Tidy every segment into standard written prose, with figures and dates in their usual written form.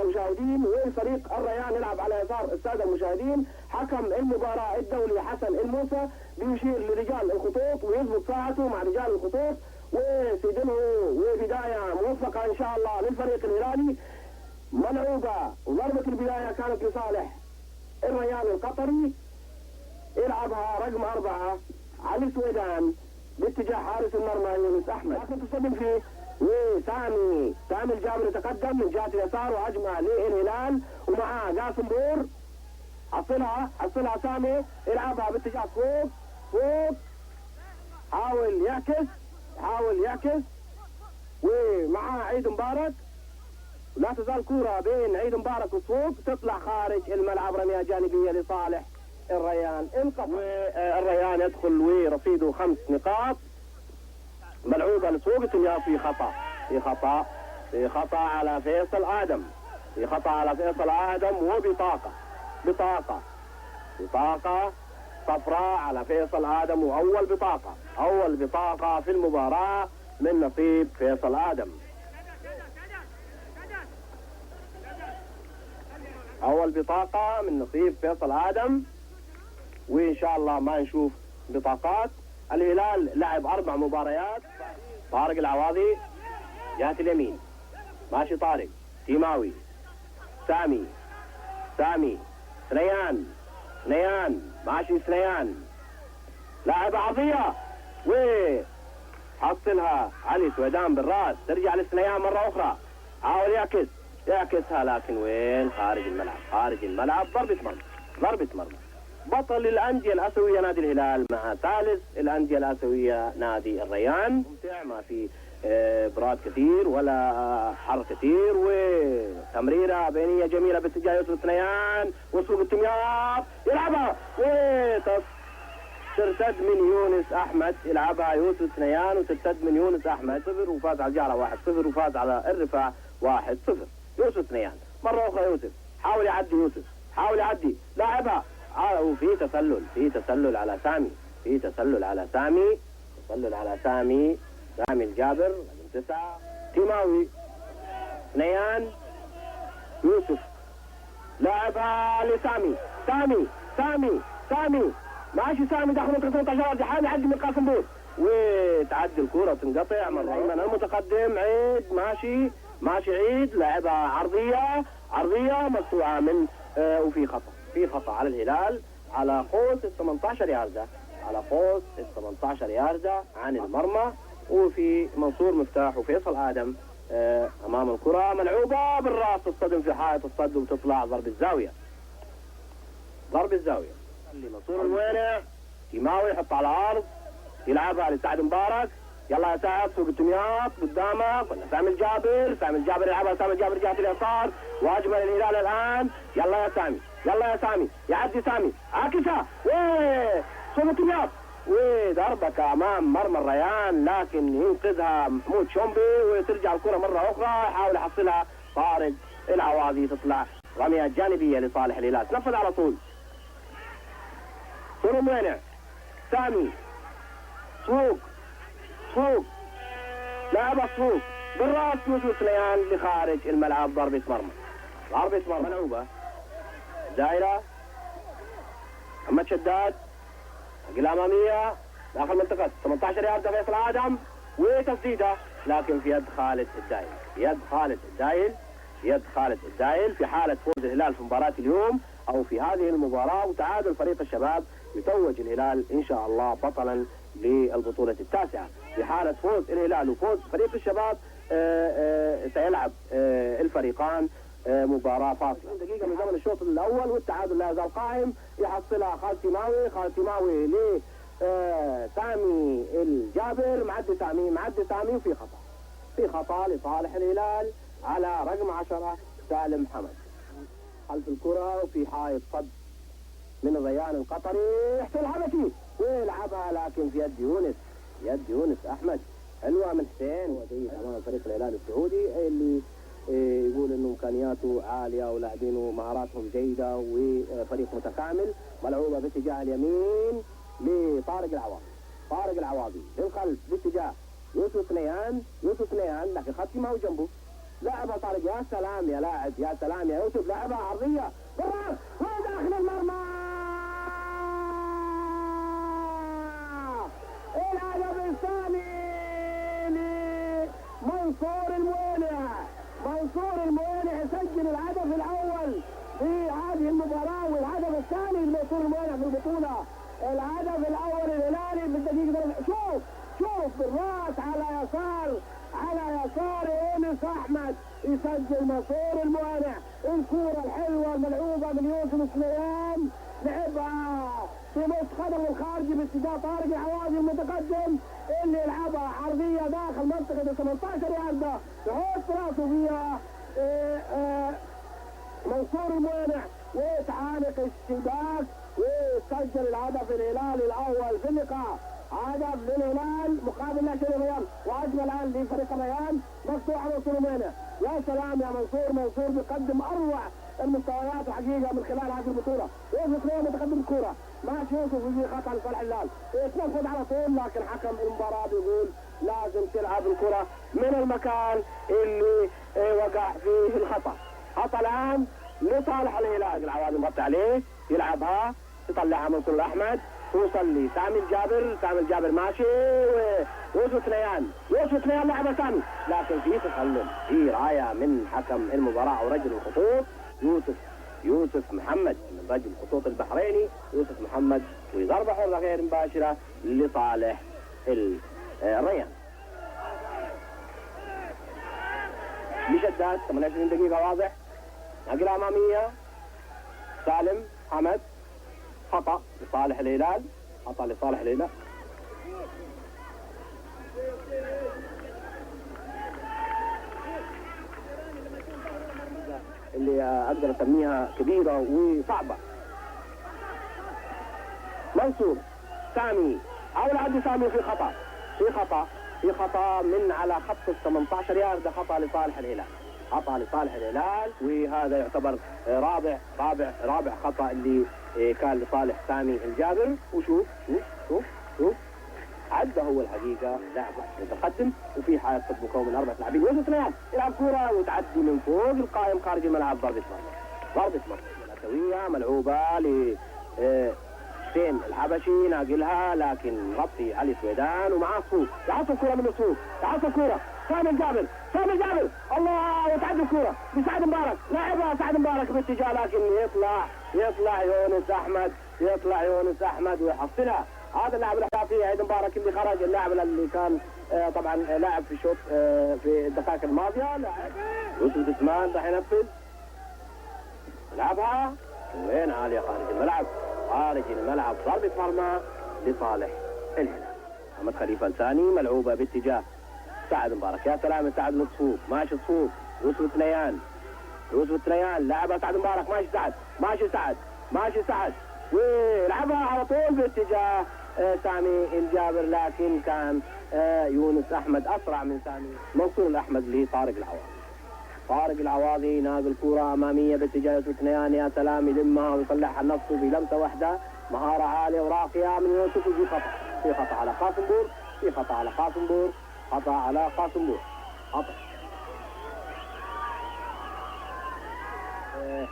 المشاهدين، وفريق الريان يلعب على يسار الساده المشاهدين. حكم المباراه الدولي حسن الموسى بيشير لرجال الخطوط ويضبط ساعته مع رجال الخطوط، وسيدنه وبدايه موفقه ان شاء الله للفريق الهلالي. ملعوبه وضربه البدايه كانت لصالح الريان القطري. يلعبها رقم 4 علي سويدان باتجاه حارس المرمى يونس احمد، لكن تصدم فيه وسامي الجابر يتقدم من جهه اليسار وهجمه للهلال ومعاه قاسم بور. حصلها سامي، يلعبها باتجاه فوق حاول يعكس ومعاه عيد مبارك. لا تزال كرة بين عيد مبارك وصوب تطلع خارج الملعب، رمية جانبية لصالح الريان القطري. والريان يدخل ورصيده 5 نقاط. ملعوبة لسوق تنيا في خطأ على فيصل آدم، وبطاقة صفراء على فيصل آدم، وأول بطاقة في المباراة من نصيب فيصل آدم. وإن شاء الله ما نشوف بطاقات. الهلال لعب 4 مباريات. طارق العواضي جهة اليمين، ماشي طارق، تيماوي، سامي، ثنيان، ماشي ثنيان، لاعب عرضية وحصلها علي سويدان بالراس، ترجع لثنيان مرة أخرى، حاول يعكسها لكن وين؟ خارج الملعب. ضربة مرمى. بطل الأندية الآسيوية نادي الهلال مع ثالث الأندية الآسيوية نادي الريان. ممتع، ما في براد كثير ولا حر كثير، وتمريرة بينية جميلة باتجاه يوسف ثنيان، وصول التمياط يلعبها ترتد من يونس أحمد. يلعبها يوسف ثنيان وترتد من يونس أحمد. 0 وفاز على الجارة 1-0 وفاز على الرفاع 1-0. يوسف ثنيان مرة أخرى، يوسف حاول يعدي، لاعبها وفي تسلل على سامي، سامي الجابر 9. تيماوي، ثنيان، يوسف لاعبها لسامي، سامي ماشي، سامي داخل منطقة 18 حاول يعدي من قاسم بور، وتعدي الكرة وتنقطع مرة. أيمن المتقدم، عيد ماشي عيد، لاعبها عرضية مقطوعة من وفي خطأ على الهلال على قوس 18 ياردة عن المرمى، وفي منصور مفتاح وفيصل آدم أمام الكرة. ملعوبة بالراس، تصطدم في حائط الصد وتطلع ضرب الزاوية. اللي منصور الموينع، تيماوي يحط على الأرض، يلعبها لسعد مبارك. يلا يا سعد، سوق التمياط قدامك، ولا سامي الجابر يلعبها جهة اليسار، وهجمة للهلال الآن. يلا يا سامي يعدي سامي، عاكسها سوق التمياط، وضربك أمام مرمى الريان، لكن ينقذها محمود شومبي، وترجع الكرة مرة أخرى. يحاول يحصلها طارق العواضي، تطلع رمية جانبية لصالح الهلال. تنفذ على طول صور موينع، سامي، سوق لاعب السوق بالراس، يوسف ثنيان لخارج الملعب. ضربة مرمى ملعوبة دائرة. محمد شداد الأمامية داخل منطقة 18 ياردة، فيصل آدم، وتسديدة لكن في يد خالد الدايل. في حالة فوز الهلال في مباراة اليوم أو في هذه المباراة وتعادل فريق الشباب، يتوج الهلال إن شاء الله بطلا للبطولة التاسعة. في حالة فوز الهلال وفوز فريق الشباب سيلعب الفريقان مباراة فاصلة. دقيقة من زمن الشوط الأول والتعادل لا يزال قائم. يحصلها خالد تيماوي لسامي الجابر، معدي سامي، وفي خطأ لصالح الهلال على رقم 10 سالم حمد. خلف الكرة وفي حائط صد من الريان القطري، حسين الحبشي ويلعبها لكن في يد يونس أحمد. حلوة من حسين، وجيد أمام فريق الهلال السعودي اللي يقول انه امكانياته عاليه ولاعبينه مهاراتهم جيده وفريق متكامل. ملعوبه باتجاه اليمين لطارق العواضي للخلف باتجاه يوسف ثنيان، لكن خط ما هو جنبه، لعبها طارق، يا سلام يا لاعب، يا سلام يا يوسف، لعبها عرضيه بالراس وداخل المرمى. الهدف الثاني لمنصور الموانع. منصور الموانع يسجل الهدف الاول في هذه المباراه والهدف الثاني لمنصور الموانع في البطوله. الهدف الاول الهلالي في الدقيقه. شوف بالراس على يسار يونس احمد يسجل منصور الموانع. الكوره الحلوه الملعوبه من يوسف سليمان لعبها في نص قدم الخارجي باتجاه طارق العوادي المتقدم اللي يلعبها عرضيه داخل منطقه ال 18 يارده يحط راسه فيها منصور الموانع ويتعانق الشباك ويسجل الهدف الهلالي الاول في اللقاء. هدف للهلال مقابل لا شيء للريال، واجمل الان لفريق الريان مفتوح منصور الموانع. يا سلام يا منصور بيقدم اروع المستويات حقيقه من خلال هذه البطوله. يوسف سليمان متقدم الكوره ماشي يوسف ويجي خطا لصالح الهلال يتنفذ على طول، لكن حكم المباراه بيقول لازم تلعب الكره من المكان اللي وقع فيه الخطا. خطا الان لصالح الهلال، العوادي مغطي عليه يلعبها يطلعها منصور الاحمد توصل لسامي الجابر ماشي ويوسف ثنيان لعبه سامي، لكن في تسلل في رايه من حكم المباراه ورجل الخطوط يوسف محمد من رجل الخطوط البحريني يوسف محمد، وضربه حره غير مباشره لصالح الريان. مشدات 28 دقيقه واضح. نقله اماميه سالم حمد خطأ لصالح الهلال. اللي اقدر اسميها كبيره وصعبه. منصور سامي حاول يعدي سامي في خطأ من على خط ال 18 يارد، خطأ لصالح الهلال، وهذا يعتبر رابع خطأ اللي كان لصالح سامي الجابر. وشوف عدى هو الحقيقه لاعب متقدم وفي حاله مكون من 4 لاعبين. يوسف سليمان يلعب كوره وتعدي من فوق القائم خارج الملعب، ضربه مرمى ملعوبه ملعوبه ل حسين الحبشي ناقلها، لكن ربطي علي سويدان ومعاه صوت يحط الكوره من الصوت، سامي الجابر الله، وتعدي الكوره لسعد مبارك، لاعبها سعد مبارك باتجاه، لكن يطلع يونس احمد ويحصلها. هذا اللاعب الاحتياطي عيد مبارك اللي خرج، اللاعب اللي كان طبعا لاعب في الشوط في الدقائق الماضيه. لاعب يوسف دسمان راح ينفذ يلعبها وين عاليه خارج الملعب ضربه مرمى لصالح الهلال. محمد خليفه الثاني ملعوبه باتجاه سعد مبارك، يا سلام سعد للصفوف ماشي صفوف. يوسف ثنيان لعبها سعد مبارك ماشي سعد ويلعبها على طول باتجاه سامي الجابر، لكن كان يونس احمد اسرع من سامي. منصور الاحمد لطارق العواضي ناقل كرة اماميه باتجاه يوسف ثنيان، يا سلام يلمها ويطلعها لنفسه بلمسه واحده، مهاره عاليه وراقيه من يوسف. وفي خطا على قاسم بور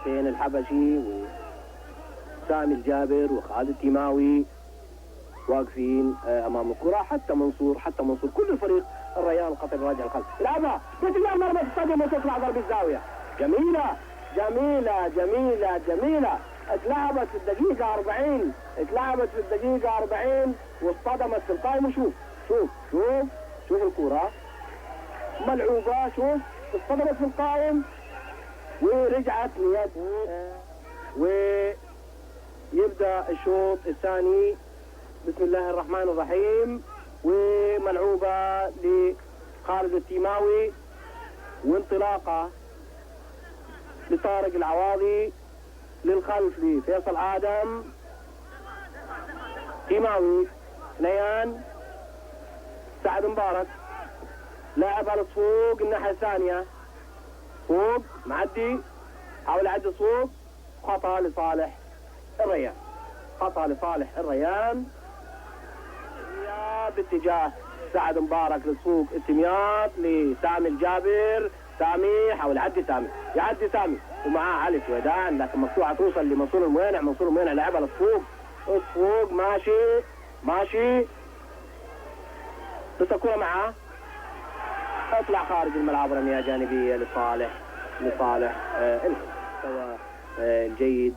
حسين الحبشي وسامي الجابر وخالد التيماوي واقفين امام الكره، حتى منصور كل الفريق الريان القطري راجع الخلف. لعبها باتجاه مرمى الصدم وتطلع ضربه زاويه جميله اتلعبت في الدقيقه 40 واصطدمت في القائم. شوف الكره ملعوبه، اصطدمت في القائم ورجعت ليد ويبدا الشوط الثاني. بسم الله الرحمن الرحيم. وملعوبه لخالد التيماوي وانطلاقه لطارق العواضي للخلف لفيصل آدم. تيماوي ثنيان سعد مبارك لاعب الصفوق الناحيه الثانيه، صوب معدي حاول يعدي صوب، خطا لصالح الريان باتجاه سعد مبارك للسوق التمياط لسامي الجابر، سامي حاول يعدي سامي، يعدي سامي ومعاه علي سويدان، لكن مقطوعه توصل لمنصور الموينع. منصور الموينع لعبها للصفوق، الصفوق ماشي ماشي، لسه الكره معاه، اطلع خارج الملعب، رميه جانبيه لصالح المستوى الجيد،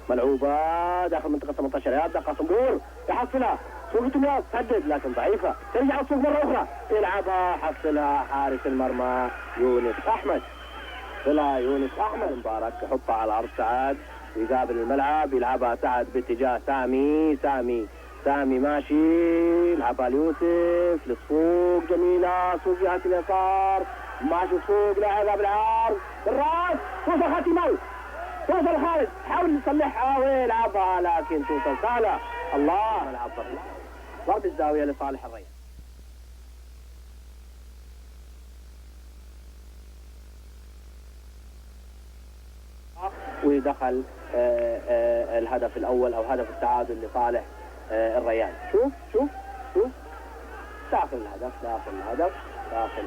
ملعوبه داخل منطقه 18 يارده. قاسم بور يحصلها، سوق تمياز تسدد لكن ضعيفه، ترجع السوق مره اخرى، يلعبها حصلها حارس المرمى يونس احمد. طلع يونس احمد مبارك، يحطها على الارض سعد ويقابل الملعب، يلعبها سعد باتجاه سامي ماشي، يلعبها ليوسف للسوق، جميله سوق جهه اليسار، ماشي سوق لعبها بالعرض بالراس، توصل خاتمه، توصل خالد، حاول يصلحها ويلعبها لكن توصل سهله. الله، ملعب ضرب الزاويه لصالح الريان. ودخل الهدف الاول او هدف التعادل لصالح الريان. شوف داخل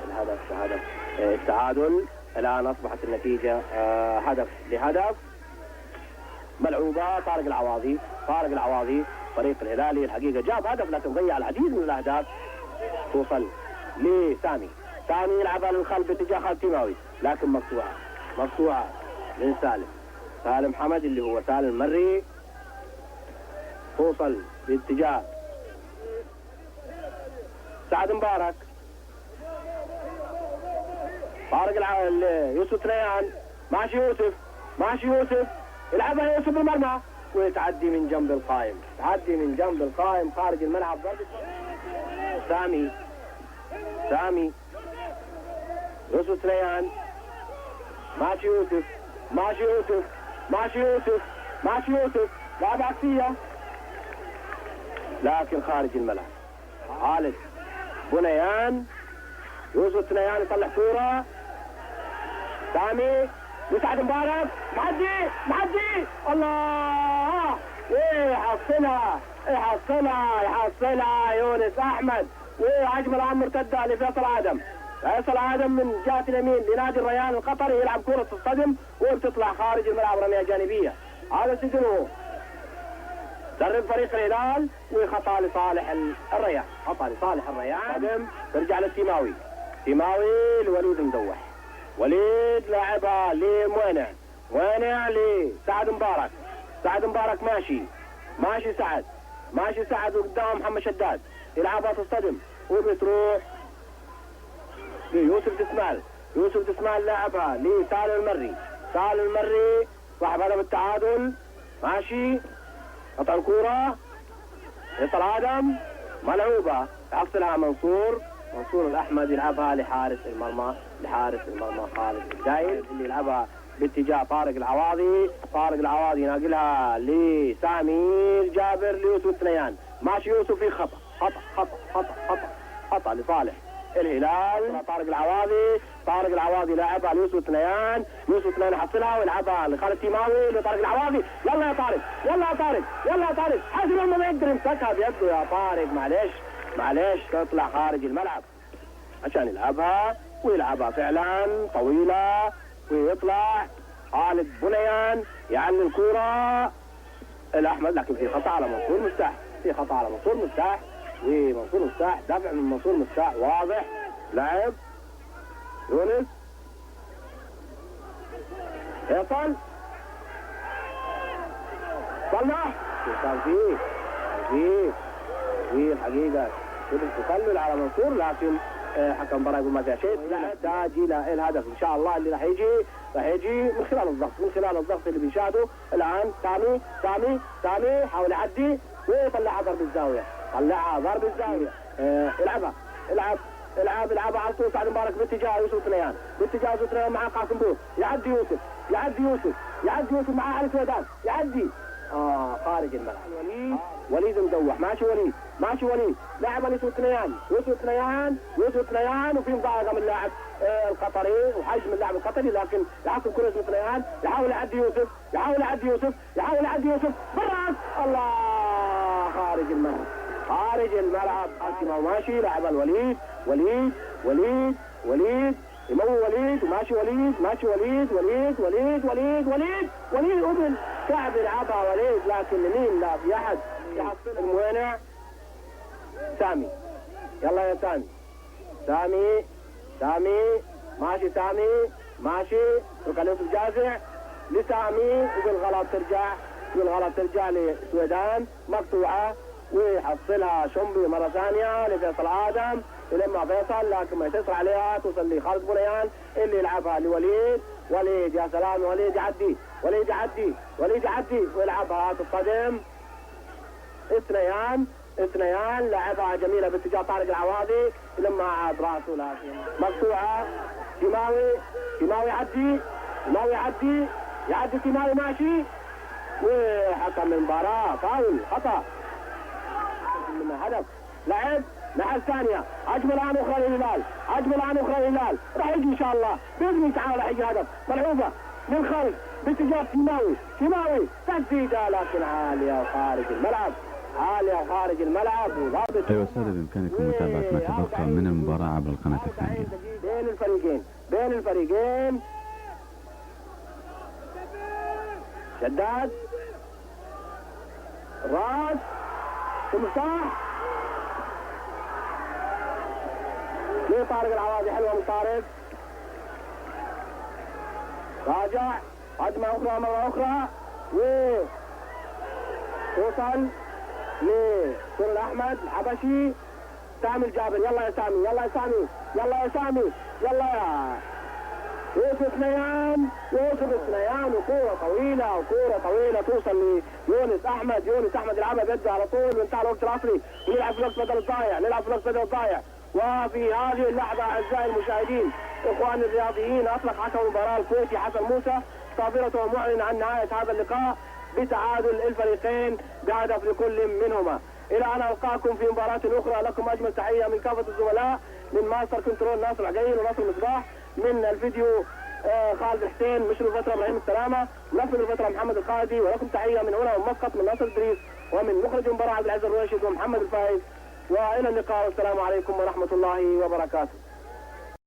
الهدف هدف التعادل. الان اصبحت النتيجه هدف لهدف. ملعوبه طارق العواضي فريق الهلالي الحقيقه جاب هدف لكن ضيع العديد من الاهداف. توصل لسامي يلعبها للخلف باتجاه خالد تيماوي لكن مقطوعه من سالم حمد اللي هو سالم المري. توصل باتجاه سعد مبارك، يوسف تريان، ماشي يوسف يلعبها يوسف بالمرمى ويتعدي من جنب القائم، خارج الملعب. سامي يوسف تريان، ماشي يوسف لعبة عكسية لكن خارج الملعب. خالد بنيان، يوسف تريان يطلع كورة، سامي يسعد مبارك، معدي الله، يحصلها يونس احمد، وهجمه الان مرتده لفيصل ادم من جهه اليمين لنادي الريان القطري، يلعب كره تصطدم وبتطلع خارج الملعب رميه جانبيه. هذا سجنه درب فريق الهلال وخطا لصالح الريان، ترجع للتيماوي لوليد مدوح، وليد لاعبها لموينع لسعد مبارك، ماشي سعد وقدام محمد شداد، يلعبها تصطدم وبتروح ليوسف دسمال لاعبها لسالم المري صاحب هدف التعادل، ماشي قطع الكورة، يصل ادم، ملعوبة يحصلها منصور الاحمد، يلعبها لحارس المرمى خالد الداير اللي يلعبها باتجاه طارق العواضي يناقلها لسامي الجابر ليوسف تريان، ماشي يوسف في خطأ لصالح الهلال. طارق العواضي لاعبها ليوسف تريان، يحصلها ويلعبها لخالد تيماوي لطارق العواضي، يلا يا طارق حاسب ما يقدر يمسكها بيده يا طارق، معليش تطلع خارج الملعب عشان يلعبها فعلا طويلة، ويطلع خالد بنيان يعلي الكرة الأحمد، لكن في خطأ على منصور مفتاح، ومنصور مفتاح دفع من منصور مفتاح واضح. لاعب يونس يصل صلح، كان فيه الحقيقة تسلل على منصور، لكن حكم المباراة يقول ما فيها شيء، يحتاج إلى الهدف إن شاء الله اللي راح يجي من خلال الضغط اللي بيشاهده الآن. سامي حاول يعدي ويطلعها ضرب الزاوية، يلعبها على طول سعد مبارك باتجاه يوسف تريان، مع قاسم بور، يعدي يوسف مع علي سويدان، خارج الملعب. وليد مدوح، ماشي وليد لاعب يوسف تريان وفي مضايقه من اللاعب القطري وحجم اللاعب القطري، لكن يعطي كره يوسف تريان، يحاول يعدي يوسف بالراس، الله، خارج الملعب. ماشي لاعب الوليد يمول وليد وماشي وليد ماشي وليد وليد وليد وليد وليد وليد ابن كعب يلعبها وليد لكن لمين؟ لا في احد يحصل الموانع. سامي يلا يا سامي سامي سامي ماشي سامي ماشي ركلته الجازع لسامي وبالغلط ترجع لسويدان مقطوعه ويحصلها شمبي مره ثانيه لفيصل ادم يلمها فيصل لكن ما يسيطر عليها توصل لخالد بنيان اللي يلعبها لوليد. وليد يا سلام وليد يعدي وليد يعدي ويلعبها تتصدم. اثنيان لعبها جميله باتجاه طارق العواضي لما عاد راسه لكن مقطوعه. تيماوي يعدي تيماوي ماشي وحكم المباراه فاول خطا من هدف. لعب الناحيه الثانيه اجمل عن اخرى الهلال راح يجي ان شاء الله باذن الله تعالى راح يجي هدف. ملعوبه من خلف باتجاه تيماوي تسديده لكن عاليه وخارج الملعب وضابط. ايها الساده بامكانكم متابعه ما تبقى من المباراه عبر القناه الثانيه. بين الفريقين شداد راس مفتاح طارق العواضي حلوه من طارق راجع هجمه اخرى مره اخرى ووصل لسر احمد الحبشي. سامي الجابر يلا يا سامي يوسف اثنيان وكوره طويله توصل ليونس احمد يلعبها بيده على طول وانتهى الوقت الاصلي ونلعب في الوقت بدل الضايع. وفي هذه اللحظه اعزائي المشاهدين اخواني الرياضيين اطلق حكم المباراه الكويتي حسن موسى صافرته معلن عن نهايه هذا اللقاء بتعادل الفريقين بهدف لكل منهما. الى ان القاكم في مباراه اخرى لكم اجمل تحيه من كافه الزملاء من ماستر كنترول ناصر عقيل وناصر مصباح من الفيديو خالد الحسين مشرف الفتره ابراهيم السلامه منفذ الفتره محمد القاضي ولكم تحيه من هنا من مسقط من ناصر ادريس ومن مخرج المباراه عبد العزيز الرويشد ومحمد الفايز والى اللقاء والسلام عليكم ورحمه الله وبركاته.